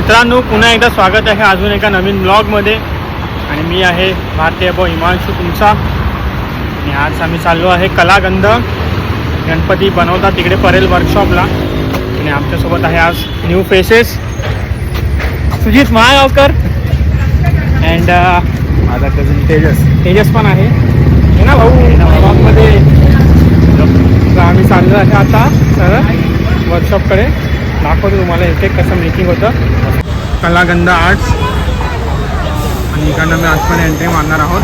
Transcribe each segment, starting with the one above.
मित्रांनो, पुन्हा एकदा स्वागत आहे अजून एका नवीन ब्लॉगमध्ये. आणि मी आहे भारतीय भाऊ हिमांशू तुमचा. आणि आज आम्ही चाललो आहे कलागंध गणपती बनवतात तिकडे परेल वर्कशॉपला. आणि आमच्यासोबत आहे आज new faces Sujit Mahagaonkar and माझा कझन तेजस पण आहे ना भाऊ ब्लॉगमध्ये. तर आम्ही चाललो आहे आता सरळ वर्कशॉपकडे. दाखवतो तुम्हाला इथे कसं मेकिंग होतं. कलागंध आर्ट्स. आणि इकडनं मी आतमध्ये एंट्री मारणार आहोत.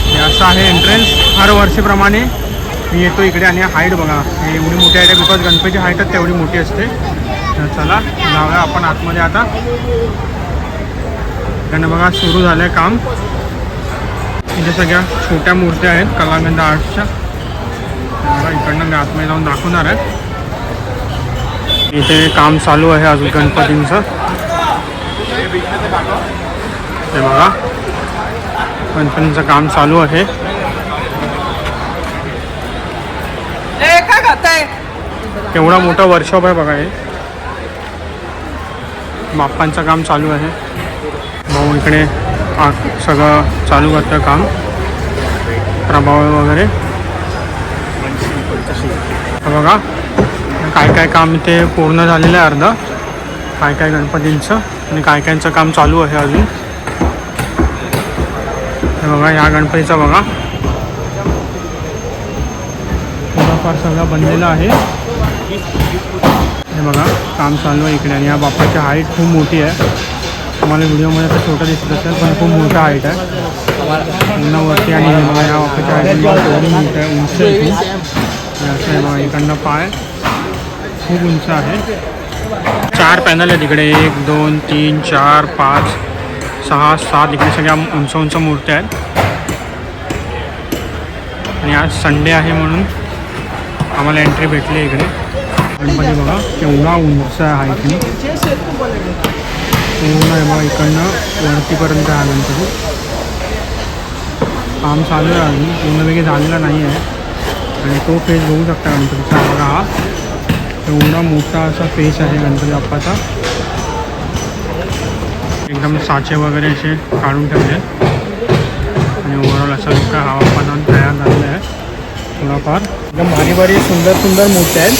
हे असं आहे एंट्रन्स. हर वर्षीप्रमाणे मी येतो इकडे. आणि हाईट बघा, हे एवढी मोठी हाईट आहे बिकॉज गणपतीची हाईटच तेवढी मोठी असते. तर चला जाऊया आपण आतमध्ये आता. इकडनं बघा सुरू झालं आहे काम. इथे सगळ्या छोट्या मूर्त्या आहेत कलागंध आर्ट्सच्या. बघा इकडनं मी आतमध्ये जाऊन दाखवणार आहे. इथे काम चालू आहे अजून गणपतींचं. हे बघा गणपतींचं काम चालू आहे. केवढा मोठा वर्कशॉप आहे बघा. हे बाप्पांचं काम चालू आहे. भाऊ इकडे सगळं चालू करतं काम. प्रभाव वगैरे बघा. काय काय काम इथे पूर्ण झालेलं आहे अर्ध. काय काय गणपतींचं आणि काय कायचं काम चालू आहे अजून. हे बघा ह्या गणपतीचा बघा थोडाफार सगळं बनलेलं आहे. हे बघा काम चालू आहे इकडे. आणि या बाप्पाची हाईट खूप मोठी आहे. तुम्हाला व्हिडिओमध्ये तर छोटं दिसत असेल पण खूप मोठा हाईट आहे पूर्णवरती. आणि हे बघा या बाप्पाच्या हाईट थोडी मोठी आहे, उंच आहे खूप. असं आहे बघा इकडनं पाय खूप उंच आहे. 4 पॅनल आहे तिकडे. 1 2 3 4 5 6 7 इकडे सगळ्या उंच उंच मूर्त्या आहेत. आणि आज संडे आहे म्हणून आम्हाला एंट्री भेटली इकडे. गणपती बघा केवढा उंच आहे हाईटने. पूर्ण आहे बघा इकडनं वरतीपर्यंत हा गणपती. काम चालू आहे अजून पूर्णपैकी झालेला नाही आहे. आणि तो फेस बघू शकता गणपतीचा बघा. हा एवढा मोठा असा फेस आहे गणपती बाप्पाचा. एकदम साचे वगैरे असे काढून ठेवले. आणि ओव्हरऑल असा लुक हा बाप्पा जाऊन तयार झालेला आहे. थोडाफार एकदम भारी भारी सुंदर सुंदर मूर्ती आहेत.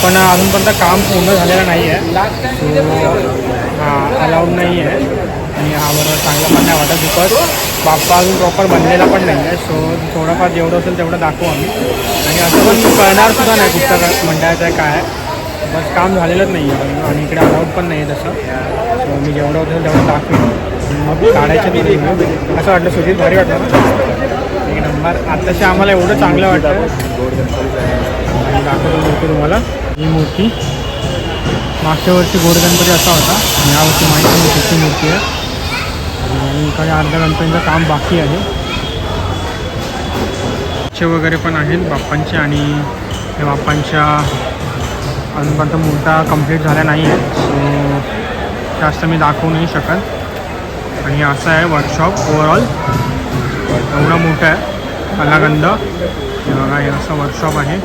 पण अजूनपर्यंत काम पूर्ण झालेलं नाही आहे. हा अलाउड नाही आहे. आणि हा बरोबर चांगला पण नाही वाटत बिकॉज बाप्पा अजून प्रॉपर बनलेला पण नाही आहे. सो थोडंफार जेवढं असेल तेवढं दाखवू आम्ही. आणि असं पण कळणार सुद्धा नाही कुठचं मंडळाचं आहे काय आहे. बस काम झालेलंच नाही आहे. आणि इकडे अलाउड पण नाही आहे तसं. सो मी जेवढं असेल तेवढं दाखवेन. मग काढायचं नाही रिव्ह्यू. असं वाटलं सुजित भारी वाटलं ना एक नंबर. आत्ताशी आम्हाला एवढं चांगलं वाटतं. आणि दाखवतो तुम्हाला ही मूर्ती. मागच्या वर्षी गोड गणपती असा होता. आणि यावर्षी माहिती नाही त्याची मूर्ती आहे. आणि इकडे अर्ध्या गणपतीचं काम बाकी आहे. चे वगैरे पण आहेत बाप्पांचे. आणि त्या बाप्पांच्या अजूनपर्यंत मूर्त्या कंप्लीट झाल्या नाही आहेत. सो जास्त मी दाखवू नाही शकत. आणि असं आहे वर्कशॉप ओव्हरऑल. एवढा मोठं आहे कलागंध. हे बघा हे असं वर्कशॉप आहे.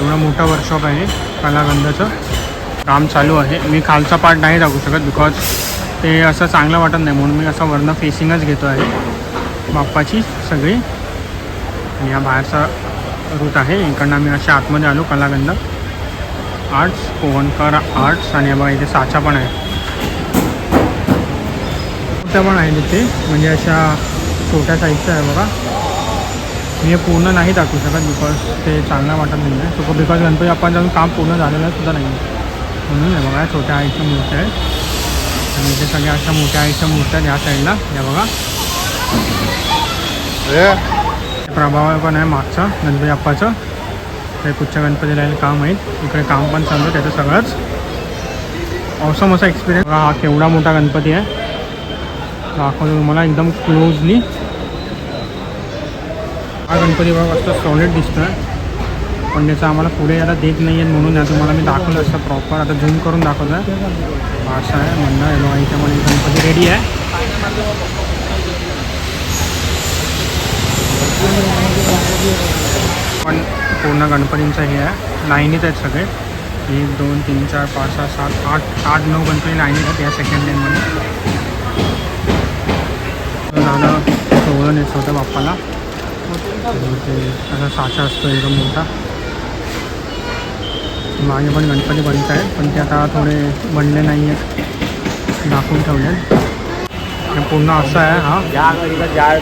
एवढा मोठा वर्कशॉप आहे कलागंधाचं. काम चालू आहे. मी खालचा पार्ट नाही दाखवू शकत बिकॉज ते असं चांगलं वाटत नाही म्हणून मी असं वरनं फेसिंगच घेतो आहे बाप्पाची सगळी. आणि हा बाहेरचा रूट आहे. इकडनं आम्ही अशा आतमध्ये आलो. कलागंध आर्ट्स पोवनकर आर्ट्स. आणि बघा इथे साचा पण आहे. त्या पण आहे तिथे म्हणजे अशा छोट्या साईजचं आहे बघा. मी हे पूर्ण नाही दाखवू शकत बिकॉज ते चांगलं वाटत नाही आहे. सो बिकॉज गणपती आपण जाऊन काम पूर्ण झालेलं सुद्धा नाही म्हणून आहे बघा. छोट्या आईच्या मूर्त्या आहेत. आणि इथे सगळ्या अशा मोठ्या आईच्या मूर्त्या आहेत ह्या साईडला. या बघा प्रभाव पण आहे मागचा गणपती बाप्पाचं. ते कुठच्या गणपती राहील काम आहे. इकडे काम पण चालू आहे त्याचं सगळंच. ऑसम असा एक्सपिरियन्स. हा केवढा मोठा गणपती आहे दाखवतो तुम्हाला एकदम क्लोजली. हा गणपती बघा असं सॉलिड दिसतो आहे. पण त्याचं आम्हाला पुढे याला देत नाही आहेत म्हणून या तुम्हाला मी दाखवलं असतं प्रॉपर. आता झूम करून दाखवलं आहे. असं आहे म्हणणं आहे बघा. याच्यामध्ये गणपती रेडी आहे. पण पूर्ण गणपतींचं हे आहे. लाईनीत आहेत सगळे. 1 2 3 4 5 6 7 8 8 9 गणपती लाईन आहेत या सेकंड लेनमध्ये. दादा सोहळं नेसवतं बाप्पाला. ते असा साचा असतो एकदम मोठा. मागे पण गणपती बनत आहेत पण ते आता थोडे बनले नाही आहेत, दाखवून ठेवले. पूर्ण असं आहे हा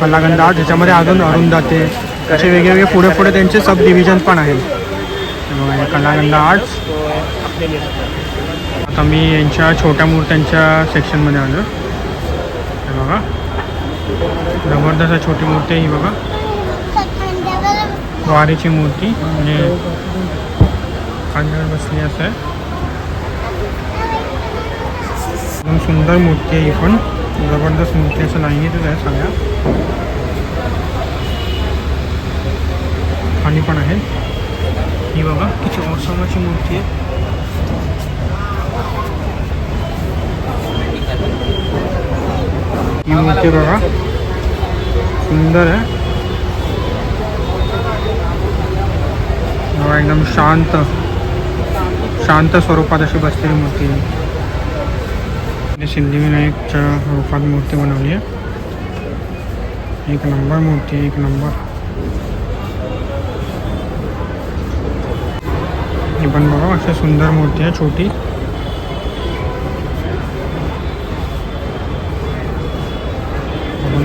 कलागंध आर्ट. त्याच्यामध्ये अजून अरुंदाते असे वेगवेगळे पुढे पुढे त्यांचे सब डिव्हिजन पण आहेत. बघा हे कलागंध आर्ट्स. आता मी यांच्या छोट्या मूर्त्यांच्या सेक्शनमध्ये आलो. हे बघा जबरदस्त छोटी मूर्ती ही बघा, द्वारीची मूर्ती म्हणजे खांद्यावर बसली असं आहे. एकदम सुंदर मूर्ती आहे ही पण, जबरदस्त मूर्ती असं लाईनीतच आहे सगळ्या. खाली पण आहे ही बघा किती ऑसम अशी मूर्ती आहे. ही मूर्ती बघा सुंदर आहे बघा, एकदम शांत शांत स्वरूपात अशी बसलेली मूर्ती आहे. सिद्धिविनायकच्या रूपात मूर्ती बनवली आहे. एक नंबर मूर्ती आहे, एक नंबर. ही पण बघा अशी सुंदर मूर्ती आहे छोटी.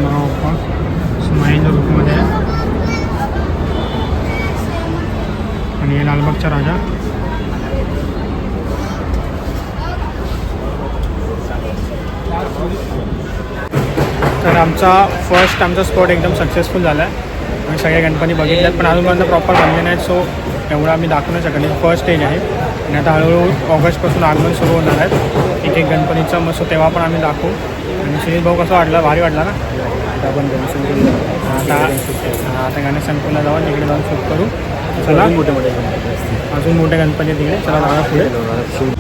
बाप्पा स्माईल रूपमध्ये आहे. आणि हे लालबागचा राजा. तर आमचा स्पॉट एकदम सक्सेसफुल झाला आहे. आम्ही सगळे गणपती बघितल्यात पण अजूनपर्यंत प्रॉपर बनले नाहीत, सो एवढं आम्ही दाखवू नाही शकत. फर्स्ट स्टेज आहे आणि आता हळूहळू ऑगस्टपासून आगमन सुरू होणार आहेत एक एक गणपतीचं. मग सो तेव्हा पण आम्ही दाखवू. आणि सुनील भाऊ कसं वाटलं, भारी वाटला ना. आता गणेश संकुलला जाऊन तिकडे जाऊन शूट करू. चला अजून मोठे गणपती तिकडे, चला जाऊया पुढे.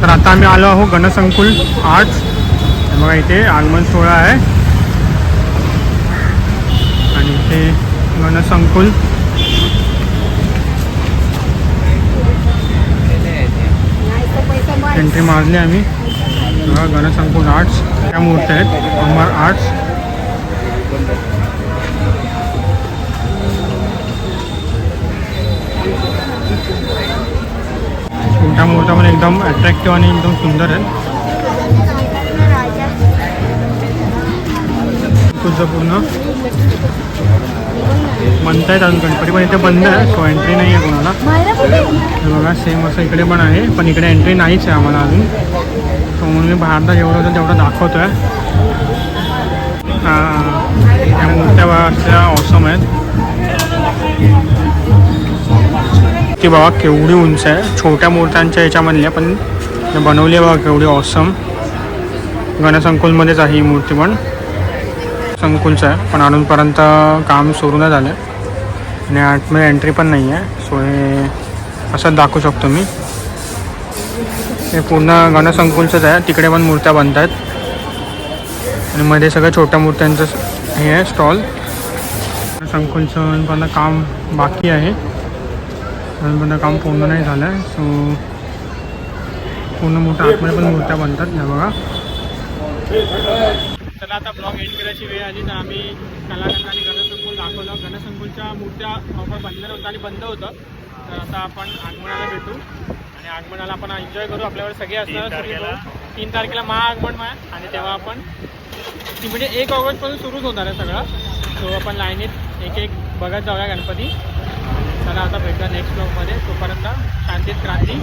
तर आता आम्ही आलो आहो गणसंकुल आर्ट्स. बघा इथे आगमन सोहळा आहे आणि इथे गणसंकुल. एंट्री मारली आम्ही. बघा गणसंकुल आर्ट्स. त्या मूर्त्या आहेत अमर आर्ट्स. छोट्या मूर्त्यामध्ये एकदम अट्रॅक्टिव्ह आणि एकदम सुंदर आहे. तुझं पूर्ण म्हणतायत अजून गणपती पण इथे बंद आहे, सो एंट्री नाही आहे कोणाला. हे बघा सेम असं इकडे पण आहे पण इकडे एंट्री नाहीच आहे आम्हाला अजून, सो म्हणून मी बाहेरला जेवढं होतं तेवढं दाखवतो आहे. त्या मूर्त्या अशा ऑसम आहेत. ती बघा केवढी उंच आहे, छोट्या मूर्त्यांच्या ह्याच्यामधल्या पण बनवली आहे बघा केवढी ऑसम. गणसंकुलमध्येच आहे ही मूर्ती पण, संकुलचं आहे पण अजूनपर्यंत काम सुरू नाही झालं आणि आतमध्ये एंट्री पण नाही आहे. सो हे असं दाखवू शकतो मी. हे पूर्ण गणसंकुलचंच आहे, तिकडे पण मूर्त्या बनत आहेत आणि मध्ये सगळं छोट्या मूर्त्यांचं हे आहे स्टॉल. संकुलचं पण काम बाकी आहे, अजूनपर्यंत काम पूर्ण नाही झालं आहे. सो पूर्ण मोठ्या आतमध्ये पण मूर्त्या बनतात ना बघा. चला आता ब्लॉग एंड करायची वेळ आली तर आम्ही कलागंध आणि गणसंकुल दाखवलं. गणसंकुलच्या मूर्त्या प्रॉपर बनल्या नव्हत्या आणि बंद होतं. तर आता आपण आगमनाला भेटू आणि आगमनाला आपण एन्जॉय करू. आपल्याकडे सगळे असणार 3 तारखेला महाआगमन आहे आणि तेव्हा आपण ती म्हणजे 1 ऑगस्टपासून सुरूच होणार आहे सगळं. सो आपण लाईनीत एक एक बघत जाऊया गणपती. चला आता भेटूया नेक्स्ट ब्लॉगमध्ये. तोपर्यंत शांतीत क्रांती.